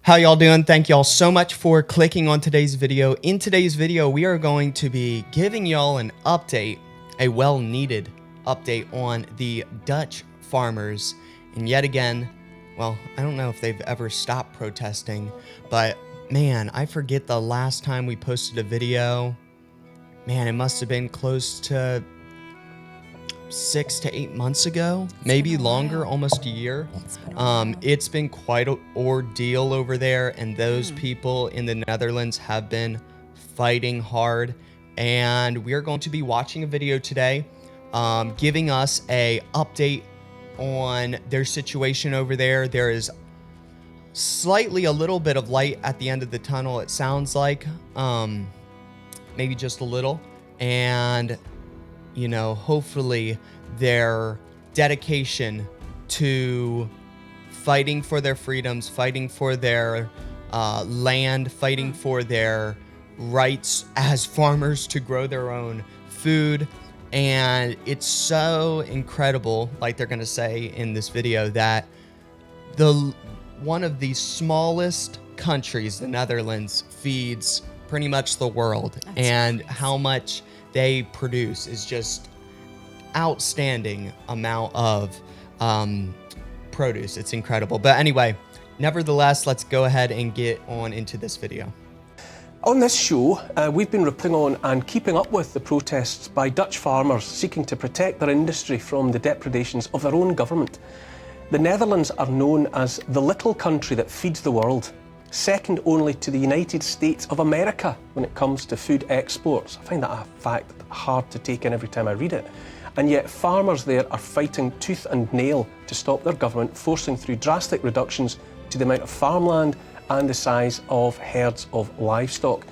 How y'all doing? Thank y'all so much for clicking on today's video. In today's video, we are going to be giving y'all an update, a well-needed update on the Dutch farmers. And yet again, well, I don't know if they've ever stopped protesting, but man, I forget the last time we posted a video. Man, it must have been close to 6 to 8 months ago, maybe longer, almost a year. It's been quite an ordeal over there, and those people in the Netherlands have been fighting hard. And we are going to be watching a video today, giving us a update on their situation over there. There is slightly a little bit of light at the end of the tunnel, it sounds like, maybe just a little, and you know, hopefully their dedication to fighting for their freedoms, fighting for their land, fighting for their rights as farmers to grow their own food. And it's so incredible, like they're gonna say in this video, that one of the smallest countries, the Netherlands, feeds pretty much the world. That's and crazy. How much they produce is just outstanding amount of produce. It's incredible. But anyway, nevertheless, let's go ahead and get on into this video. On this show, we've been reporting on and keeping up with the protests by Dutch farmers seeking to protect their industry from the depredations of their own government. The Netherlands are known as the little country that feeds the world, second only to the United States of America when it comes to food exports. I find that a fact hard to take in every time I read it. And yet farmers there are fighting tooth and nail to stop their government forcing through drastic reductions to the amount of farmland and the size of herds of livestock.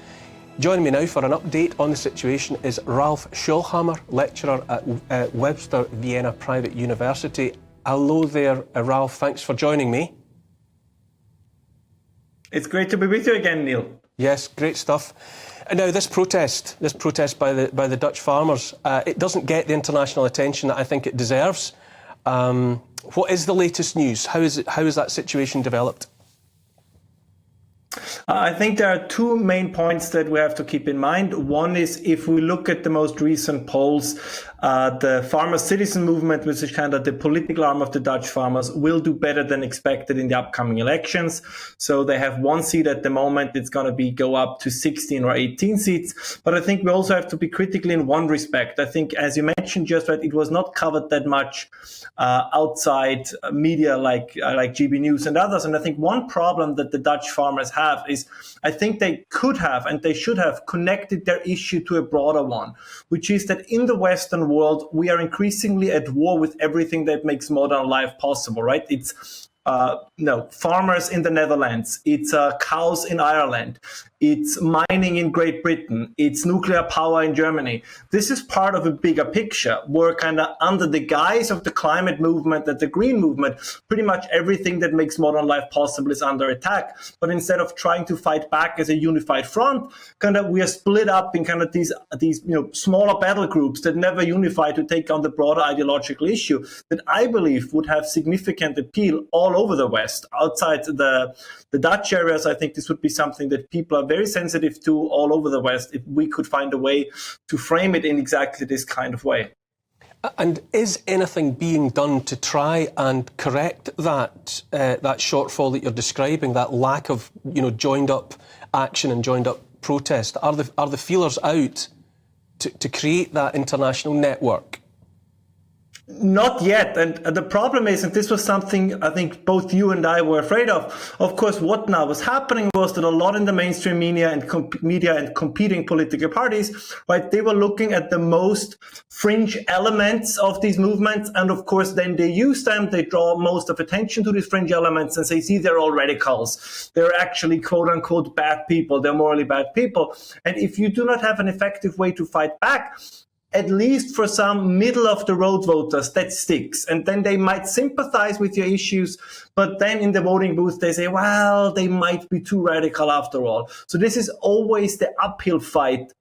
Joining me now for an update on the situation is Ralph Schulhammer, lecturer at Webster Vienna Private University. Hello there, Ralph. Thanks for joining me. It's great to be with you again, Neil. Yes, great stuff. And now this protest by the Dutch farmers, it doesn't get the international attention that I think it deserves. What is the latest news? How is that situation developed? I think there are two main points that we have to keep in mind. One is, if we look at the most recent polls, the farmer citizen movement, which is kind of the political arm of the Dutch farmers, will do better than expected in the upcoming elections. So they have one seat at the moment. It's going to go up to 16 or 18 seats. But I think we also have to be critical in one respect. I think, as you mentioned just right, it was not covered that much outside media like GB News and others. And I think one problem that the Dutch farmers have is, I think they could have and they should have connected their issue to a broader one, which is that in the Western world, we are increasingly at war with everything that makes modern life possible, right? It's farmers in the Netherlands, it's cows in Ireland, it's mining in Great Britain, it's nuclear power in Germany. This is part of a bigger picture where, kind of under the guise of the climate movement and the green movement, pretty much everything that makes modern life possible is under attack. But instead of trying to fight back as a unified front, we are split up in these smaller battle groups that never unify to take on the broader ideological issue that I believe would have significant appeal all over the West. Outside the Dutch areas, I think this would be something that people are very sensitive to all over the West, if we could find a way to frame it in exactly this kind of way. And is anything being done to try and correct that shortfall that you're describing, that lack of joined up action and joined up protest? Are the feelers out to create that international network? Not yet. And the problem is, and this was something I think both you and I were afraid of course, what now was happening was that a lot in the mainstream media and competing political parties, right, they were looking at the most fringe elements of these movements. And of course, then they use them, they draw most of attention to these fringe elements and say, see, they're all radicals. They're actually quote unquote bad people. They're morally bad people. And if you do not have an effective way to fight back, at least for some middle of the road voters, that sticks. And then they might sympathize with your issues, but then in the voting booth, they say, well, they might be too radical after all. So this is always the uphill fight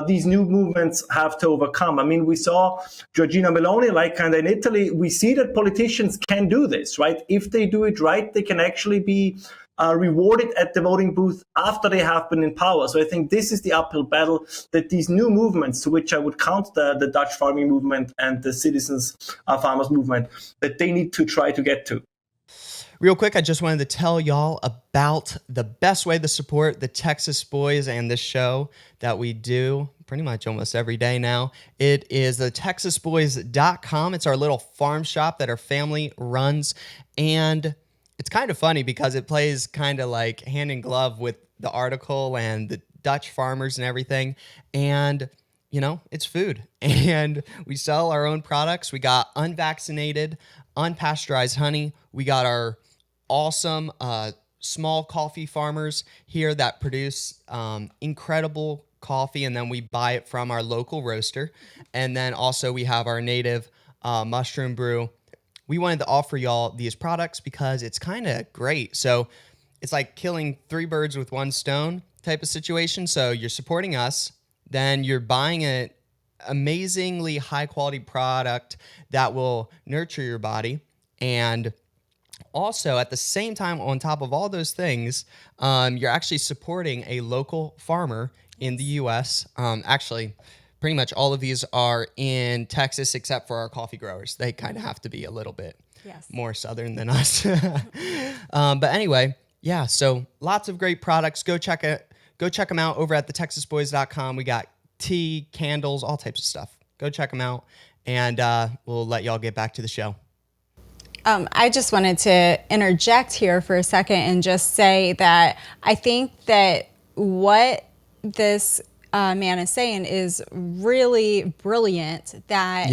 these new movements have to overcome. I mean, we saw Giorgia Meloni, like kind of in Italy, we see that politicians can do this, right? If they do it right, they can actually be rewarded at the voting booth after they have been in power. So I think this is the uphill battle that these new movements, to which I would count the Dutch farming movement and the citizens farmers movement, that they need to try to get to. Real quick, I just wanted to tell y'all about the best way to support the Texas Boys and this show that we do pretty much almost every day now. It is the TexasBoys.com. It's our little farm shop that our family runs, and it's kind of funny because it plays kind of like hand in glove with the article and the Dutch farmers and everything. And, you know, it's food. And we sell our own products. We got unvaccinated, unpasteurized honey. We got our awesome small coffee farmers here that produce incredible coffee, and then we buy it from our local roaster. And then also we have our native mushroom brew. We wanted to offer y'all these products because it's kind of great. So it's like killing 3 birds with 1 stone type of situation. So you're supporting us, then you're buying an amazingly high quality product that will nurture your body. And also, at the same time, on top of all those things, you're actually supporting a local farmer in the U.S. Actually, pretty much all of these are in Texas except for our coffee growers. They kind of have to be a little bit more southern than us. But anyway, yeah, so lots of great products. Go check them out over at TheTexasBoys.com. We got tea, candles, all types of stuff. Go check them out, and we'll let y'all get back to the show. I just wanted to interject here for a second and just say that I think that what this man is saying is really brilliant, that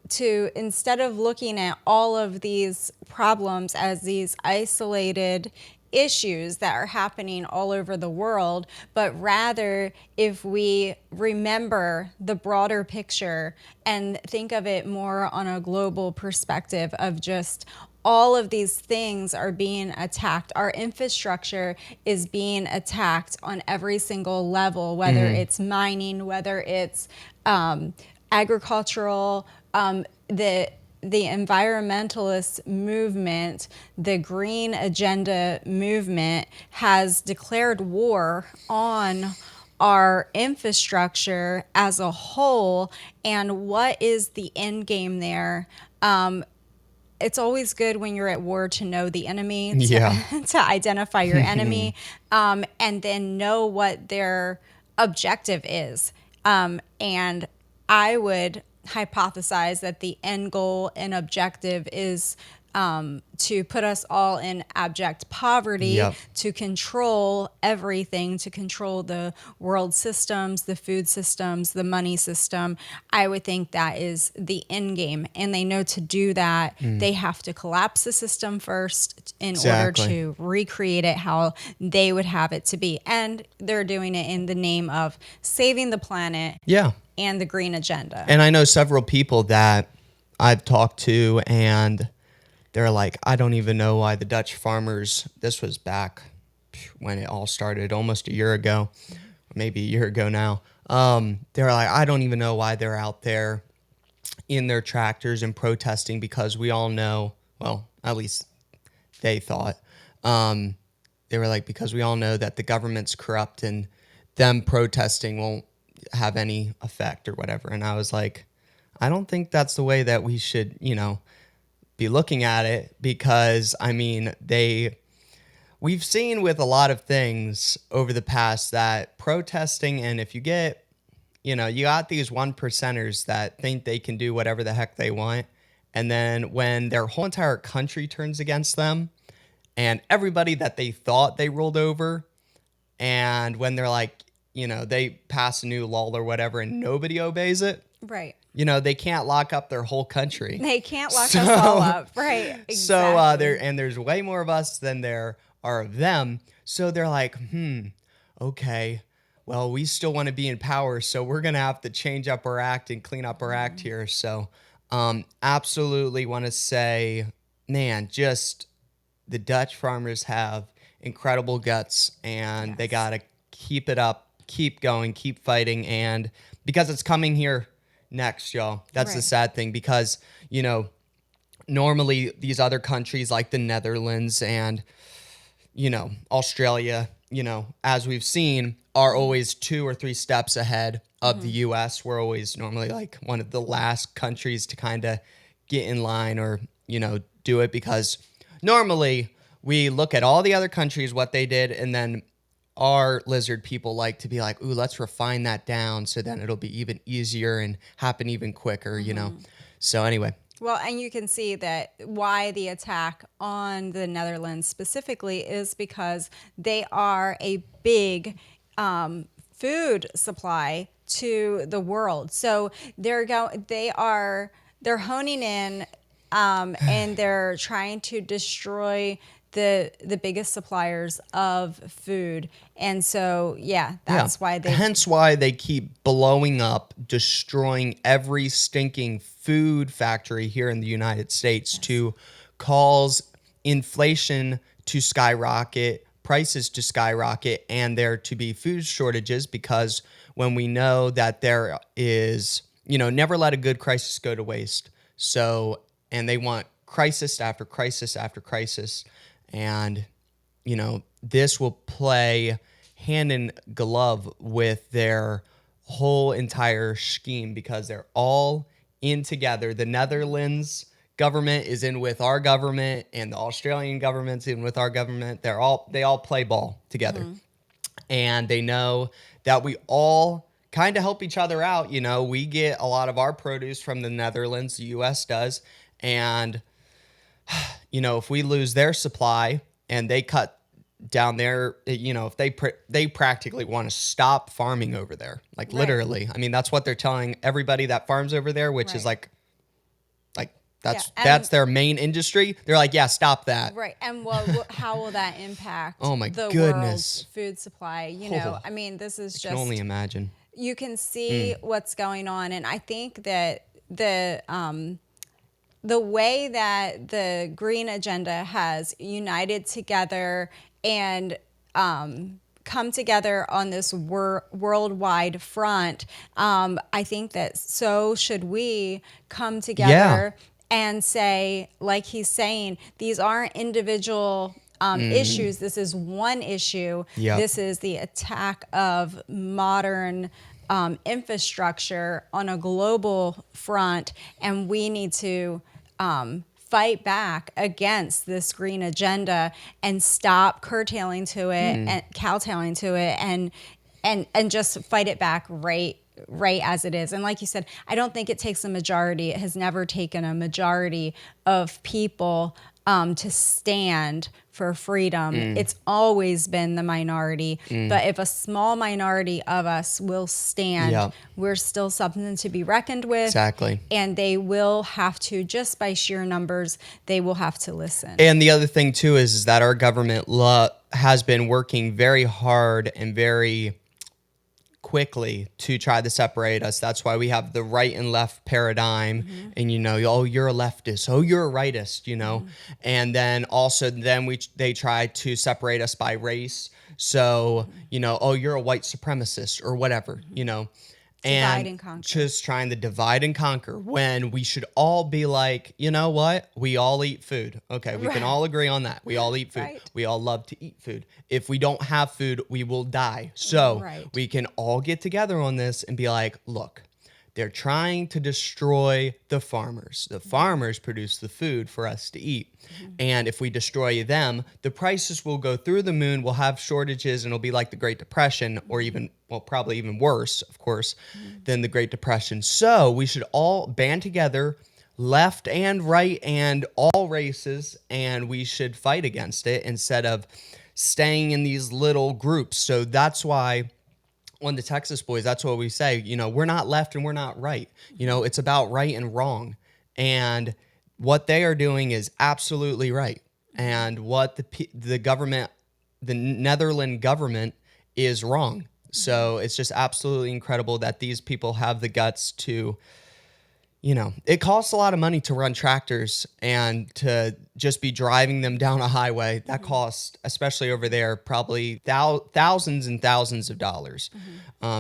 to, instead of looking at all of these problems as these isolated issues that are happening all over the world, but rather if we remember the broader picture and think of it more on a global perspective of just all of these things are being attacked. Our infrastructure is being attacked on every single level, whether it's mining, whether it's agricultural, the environmentalist movement, the green agenda movement has declared war on our infrastructure as a whole. And what is the end game there? It's always good when you're at war to know the enemy, to identify your enemy, and then know what their objective is. And I would hypothesize that the end goal and objective is to put us all in abject poverty, to control everything, to control the world systems, the food systems, the money system. I would think that is the end game. And they know to do that, they have to collapse the system first in order to recreate it how they would have it to be. And they're doing it in the name of saving the planet. And the green agenda. And I know several people that I've talked to, and they're like, I don't even know why the Dutch farmers, this was back when it all started almost a year ago, maybe a year ago now. They're like, I don't even know why they're out there in their tractors and protesting, because we all know, well, at least they thought, they were like, because we all know that the government's corrupt and them protesting won't have any effect or whatever. And I was like, I don't think that's the way that we should, you know, be looking at it, because I mean, we've seen with a lot of things over the past that protesting, and if you get, you know, you got these 1%ers that think they can do whatever the heck they want. And then when their whole entire country turns against them and everybody that they thought they ruled over, and when they're like, you know, they pass a new law or whatever and nobody obeys it. Right. You know, they can't lock up their whole country. They can't lock us all up. Right. Exactly. So there's way more of us than there are of them. So they're like, okay, well, we still want to be in power, so we're going to have to change up our act and clean up our act here. So absolutely want to say, man, just the Dutch farmers have incredible guts, and they got to keep it up, keep going, keep fighting. And because it's coming here next, y'all. That's the sad thing, because, you know, normally these other countries like the Netherlands and, Australia, as we've seen, are always 2 or 3 steps ahead of the US. We're always normally like one of the last countries to kind of get in line or, do it, because normally we look at all the other countries, what they did, and then our lizard people like to be like, ooh, let's refine that down so then it'll be even easier and happen even quicker, So anyway. Well, and you can see that why the attack on the Netherlands specifically is because they are a big food supply to the world. So they're honing in and they're trying to destroy the biggest suppliers of food. And so, that's why hence why they keep blowing up, destroying every stinking food factory here in the United States to cause inflation to skyrocket, prices to skyrocket, and there to be food shortages, because when we know that there is, never let a good crisis go to waste. So, and they want crisis after crisis after crisis. And, this will play hand in glove with their whole entire scheme, because they're all in together. The Netherlands government is in with our government, and the Australian government's in with our government. They all play ball together. And they know that we all kind of help each other out. We get a lot of our produce from the Netherlands, the US does. And if we lose their supply and they cut down their, if they practically want to stop farming over there, like literally. I mean, that's what they're telling everybody that farms over there, which is like that's their main industry. They're like, yeah, stop that. Right. And how will that impact the world's food supply? I mean, this is I can only imagine. You can see what's going on, and I think that the way that the green agenda has united together and come together on this worldwide front, I think that so should we come together and say, like he's saying, these aren't individual issues. This is one issue. Yep. This is the attack of modern infrastructure on a global front, and we need to fight back against this green agenda and stop curtailing to it and cowtailing to it, and just fight it back right as it is. And like you said, I don't think it takes a majority. It has never taken a majority of people to stand for freedom. It's always been the minority. But if a small minority of us will stand, we're still something to be reckoned with. Exactly. And they will have to, just by sheer numbers, they will have to listen. And the other thing too is that our government has been working very hard and very quickly to try to separate us. That's why we have the right and left paradigm. And oh, you're a leftist, oh, you're a rightist, and then also they try to separate us by race. So oh, you're a white supremacist or whatever, Divide and conquer. Just trying to divide and conquer, when we should all be like, you know what? We all eat food. Okay, we can all agree on that. We all eat food. Right. We all love to eat food. If we don't have food, we will die. So we can all get together on this and be like, look, they're trying to destroy the farmers. The farmers produce the food for us to eat. And if we destroy them, the prices will go through the moon. We'll have shortages, and it'll be like the Great Depression, or even, well, probably even worse, of course, than the Great Depression. So we should all band together, left and right and all races, and we should fight against it instead of staying in these little groups. So that's why on the Texas Boys, that's what we say, we're not left and we're not right. It's about right and wrong. And what they are doing is absolutely right. And what the government, the Netherlands government, is wrong. So it's just absolutely incredible that these people have the guts to, it costs a lot of money to run tractors, and to just be driving them down a highway, that costs, especially over there, probably thousands and thousands of dollars.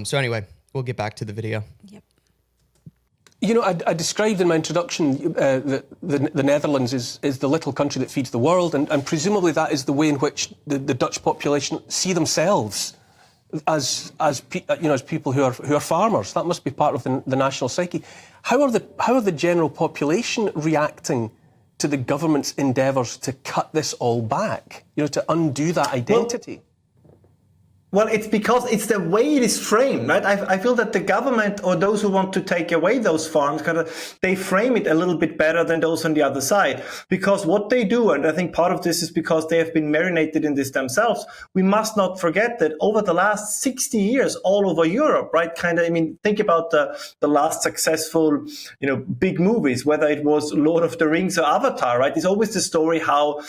So anyway, we'll get back to the video. Yep. You know, I described in my introduction that the Netherlands is the little country that feeds the world, and presumably that is the way in which the Dutch population see themselves as people who are farmers. That must be part of the national psyche. How are the general population reacting to the government's endeavours to cut this all back? You know, to undo that identity. Well, it's because it's the way it is framed, right? I feel that the government or those who want to take away those farms, they frame it a little bit better than those on the other side. Because what they do, and I think part of this is because they have been marinated in this themselves, we must not forget that over the last 60 years, all over Europe, right? Think about the last successful, big movies, whether it was Lord of the Rings or Avatar, right? It's always the story how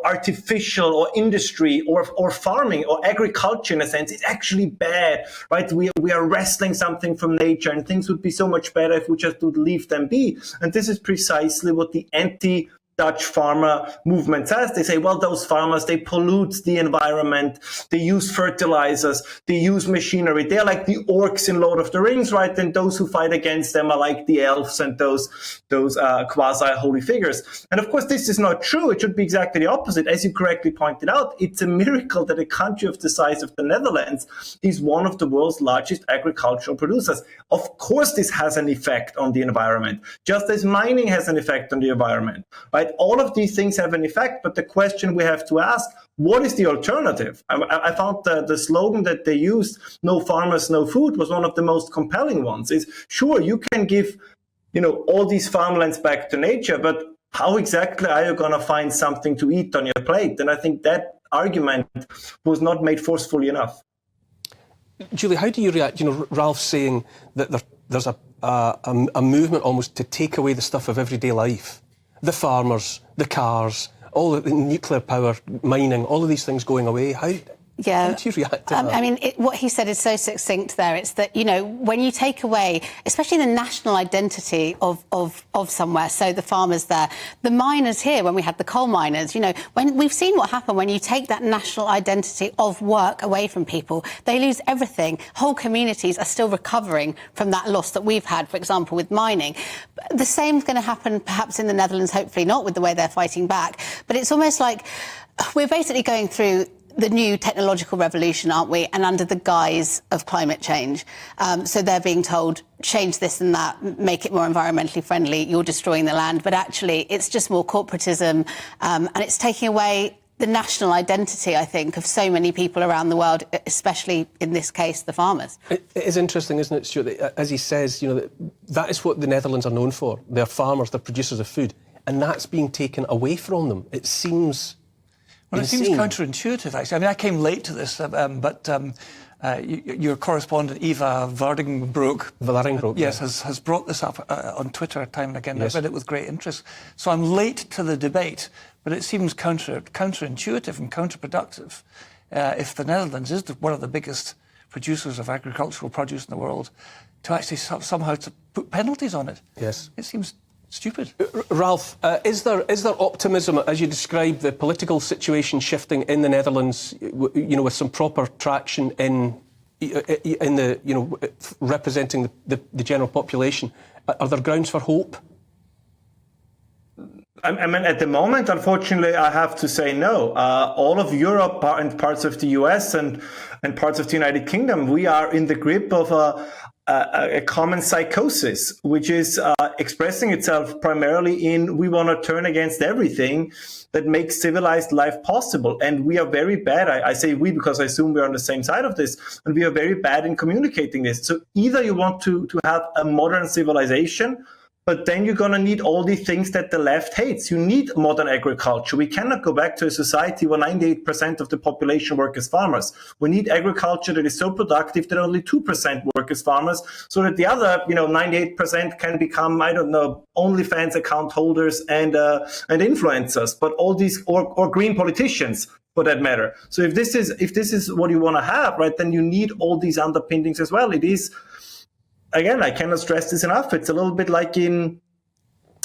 artificial or industry or farming or agriculture, in a sense, it's actually bad, right? We are wresting something from nature, and things would be so much better if we just would leave them be. And this is precisely what the anti-Dutch farmer movement says. They say, well, those farmers, they pollute the environment, they use fertilizers, they use machinery. They're like the orcs in Lord of the Rings, right? And those who fight against them are like the elves and those quasi-holy figures. And of course, this is not true. It should be exactly the opposite. As you correctly pointed out, it's a miracle that a country of the size of the Netherlands is one of the world's largest agricultural producers. Of course, this has an effect on the environment, just as mining has an effect on the environment, right? All of these things have an effect, but the question we have to ask, what is the alternative? I found the slogan that they used, no farmers, no food, was one of the most compelling ones. Is sure, you can give, all these farmlands back to nature, but how exactly are you going to find something to eat on your plate? And I think that argument was not made forcefully enough. Julie, how do you react? Ralph's saying that there's a movement almost to take away the stuff of everyday life. The farmers, the cars, all the nuclear power, mining, all of these things going away. How do you react to that? What he said is so succinct there. It's that, when you take away, especially the national identity of somewhere, so the farmers there, the miners here, when we had the coal miners, when we've seen what happened when you take that national identity of work away from people, they lose everything. Whole communities are still recovering from that loss that we've had, for example, with mining. The same is going to happen perhaps in the Netherlands, hopefully not with the way they're fighting back. But it's almost like we're basically going through the new technological revolution, aren't we? And under the guise of climate change. So they're being told, change this and that, make it more environmentally friendly, you're destroying the land. But actually, it's just more corporatism, and it's taking away the national identity, I think, of so many people around the world, especially, in this case, the farmers. It is interesting, isn't it, Stuart, that, as he says, that is what the Netherlands are known for. They're farmers, they're producers of food. And that's being taken away from them. It seems... Well, it seems counterintuitive, actually. I came late to this, but your correspondent, Eva Varingbroek, yes, has brought this up on Twitter time and again. Yes. I've read it with great interest. So I'm late to the debate, but it seems counterintuitive and counterproductive if the Netherlands is one of the biggest producers of agricultural produce in the world, to actually somehow to put penalties on it. Yes. It seems stupid. Ralph, is there optimism as you describe the political situation shifting in the Netherlands? With some proper traction in the representing the general population. Are there grounds for hope? At the moment, unfortunately, I have to say no. All of Europe and parts of the US and parts of the United Kingdom, we are in the grip of a common psychosis, which is expressing itself primarily in we want to turn against everything that makes civilized life possible. And we are very bad. I say we because I assume we're on the same side of this, and we are very bad in communicating this. So either you want to have a modern civilization, but then you're going to need all the things that the left hates. You need modern agriculture. We cannot go back to a society where 98% of the population work as farmers. We need agriculture that is so productive that only 2% work as farmers, so that the other, 98% can become, OnlyFans account holders and influencers, but all these, or green politicians, for that matter. So if this is what you want to have, right, then you need all these underpinnings as well. It is. Again, I cannot stress this enough. It's a little bit like in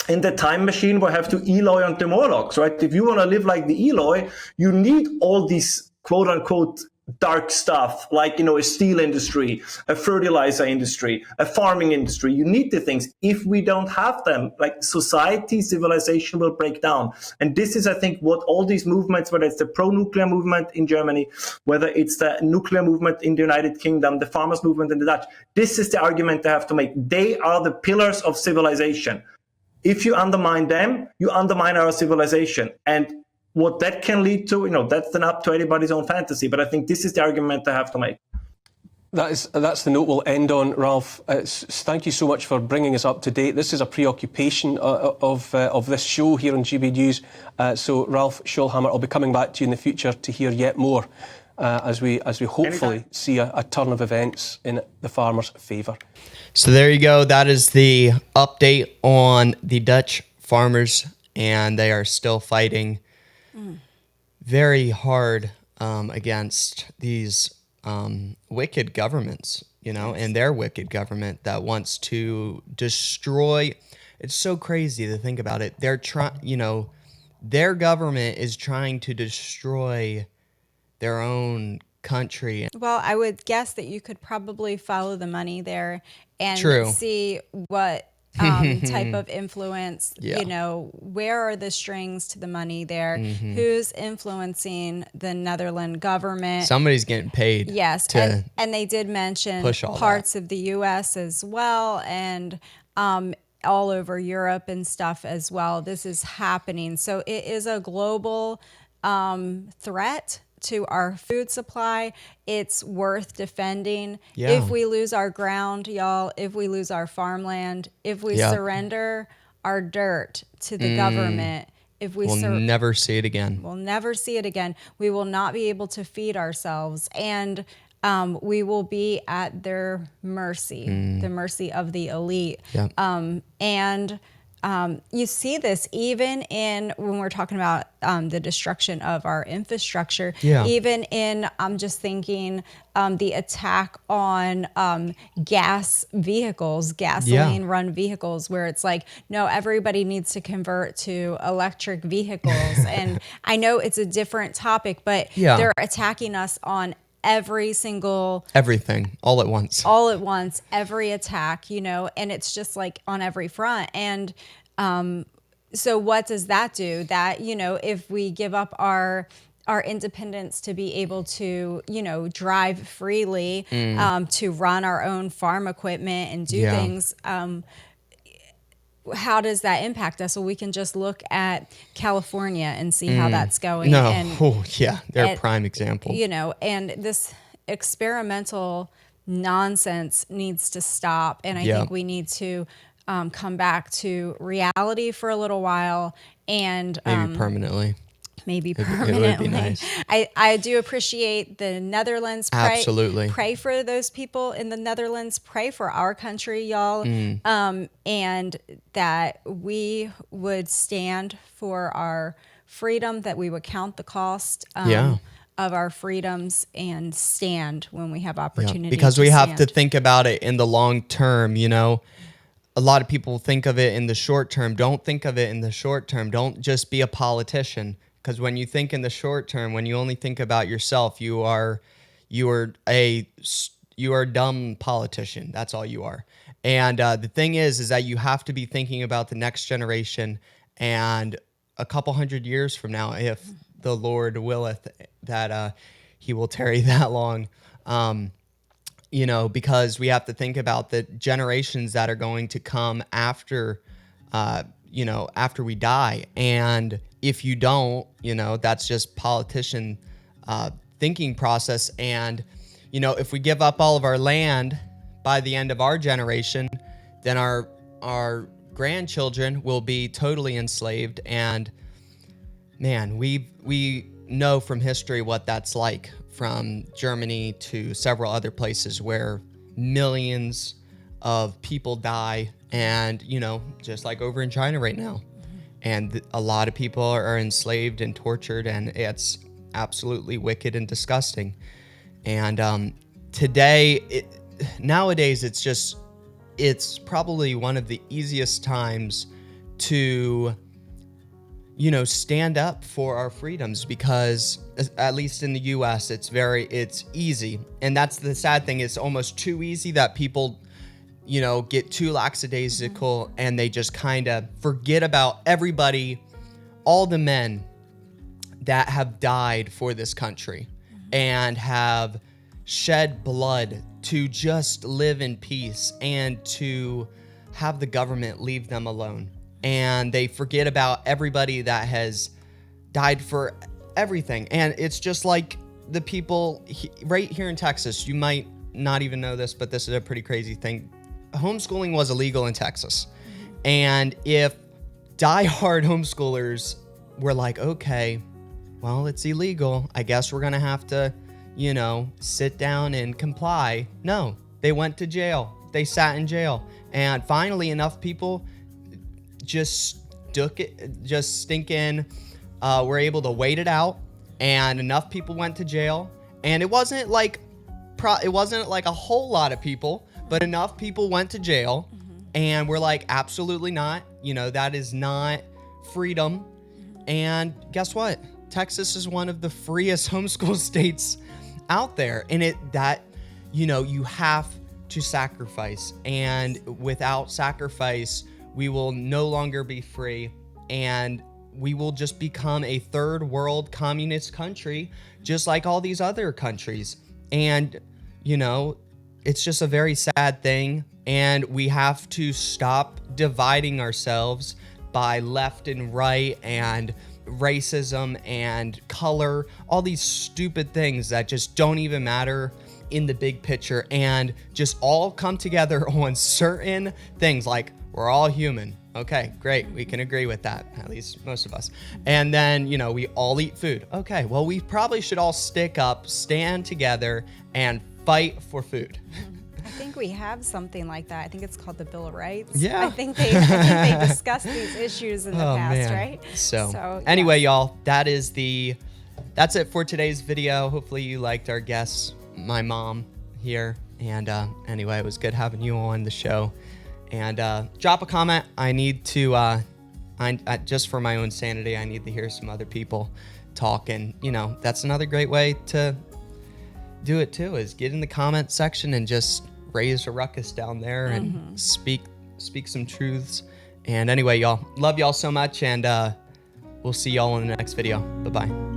the time machine where I have to Eloy and the Morlocks, right? If you want to live like the Eloy, you need all these quote-unquote dark stuff like, a steel industry, a fertilizer industry, a farming industry. You need the things. If we don't have them, like society, civilization will break down. And this is, I think, what all these movements, whether it's the pro-nuclear movement in Germany, whether it's the nuclear movement in the United Kingdom, the farmers movement in the Dutch, this is the argument they have to make. They are the pillars of civilization. If you undermine them, you undermine our civilization. And what that can lead to, that's then up to anybody's own fantasy. But I think this is the argument I have to make. That's the note we'll end on, Ralph. Thank you so much for bringing us up to date. This is a preoccupation of this show here on GB News. So, Ralph Schulhammer, I'll be coming back to you in the future to hear yet more as we hopefully see a turn of events in the farmers' favour. So there you go. That is the update on the Dutch farmers, and they are still fighting very hard against these wicked governments, and their wicked government that wants to destroy. It's so crazy to think about it. They're their government is trying to destroy their own country. Well, I would guess that you could probably follow the money there and see what type of influence, where are the strings to the money there? Who's influencing the Netherlands government? Somebody's getting paid. Yes, and they did mention parts of the U.S. as well, and all over Europe and stuff as well. This is happening. So it is a global threat to our food supply. It's worth defending. If we lose our ground, y'all, if we lose our farmland, if we surrender our dirt to the government, if we'll never see it again. We'll never see it again. We will not be able to feed ourselves, and we will be at their mercy, the mercy of the elite. You see this even when we're talking about the destruction of our infrastructure, even in, I'm just thinking, the attack on gas vehicles, gasoline-run vehicles, where it's like, no, everybody needs to convert to electric vehicles. And I know it's a different topic, but they're attacking us on everything all at once, every attack, and it's just like on every front. And so what does that do? That, if we give up our independence to be able to, drive freely, to run our own farm equipment and do things, how does that impact us? Well, we can just look at California and see how that's going. They're a prime example. And this experimental nonsense needs to stop. And I think we need to come back to reality for a little while, and maybe permanently. It would be nice. I do appreciate the Netherlands. Absolutely. Pray for those people in the Netherlands. Pray for our country, y'all. And that we would stand for our freedom, that we would count the cost of our freedoms and stand when we have opportunity. Because we have to think about it in the long term, A lot of people think of it in the short term. Don't think of it in the short term. Don't just be a politician. Because when you think in the short term, when you only think about yourself, you are a dumb politician. That's all you are. And the thing is that you have to be thinking about the next generation, and a couple hundred years from now, if the Lord willeth that He will tarry that long. Because we have to think about the generations that are going to come after, after we die. And if you don't, that's just politician thinking process. And, if we give up all of our land by the end of our generation, then our grandchildren will be totally enslaved. And man, we know from history what that's like, from Germany to several other places where millions of people die, and just like over in China right now, and a lot of people are enslaved and tortured, and it's absolutely wicked and disgusting. And nowadays it's probably one of the easiest times to stand up for our freedoms, because at least in the US, it's easy. And that's the sad thing. It's almost too easy that people, get too lackadaisical and they just kind of forget about everybody, all the men that have died for this country and have shed blood to just live in peace and to have the government leave them alone. And they forget about everybody that has died for everything. And it's just like the people right here in Texas. You might not even know this, but this is a pretty crazy thing. Homeschooling was illegal in Texas. And if diehard homeschoolers were like, okay, well, it's illegal, I guess we're going to have to, sit down and comply. No, they went to jail. They sat in jail. And finally, enough people just were able to wait it out, and enough people went to jail. And it wasn't like a whole lot of people, but enough people went to jail, and we're like, absolutely not. That is not freedom. And guess what? Texas is one of the freest homeschool states out there. And you have to sacrifice. And without sacrifice, we will no longer be free. And we will just become a third world communist country, just like all these other countries. And, it's just a very sad thing. And we have to stop dividing ourselves by left and right and racism and color, all these stupid things that just don't even matter in the big picture, and just all come together on certain things like we're all human. Okay, great. We can agree with that, at least most of us. And then, we all eat food. Okay, well, we probably should all stick up, stand together, and fight for food. I think we have something like that. I think it's called the Bill of Rights. Yeah. I think they discussed these issues in the past, right? So anyway, y'all, that's it for today's video. Hopefully you liked our guests, my mom here. And anyway, it was good having you on the show. And drop a comment. I need to, just for my own sanity, I need to hear some other people talk. And, that's another great way to do it too, is get in the comment section and just raise a ruckus down there and speak some truths. And anyway, y'all, love y'all so much, and we'll see y'all in the next video. Bye-bye.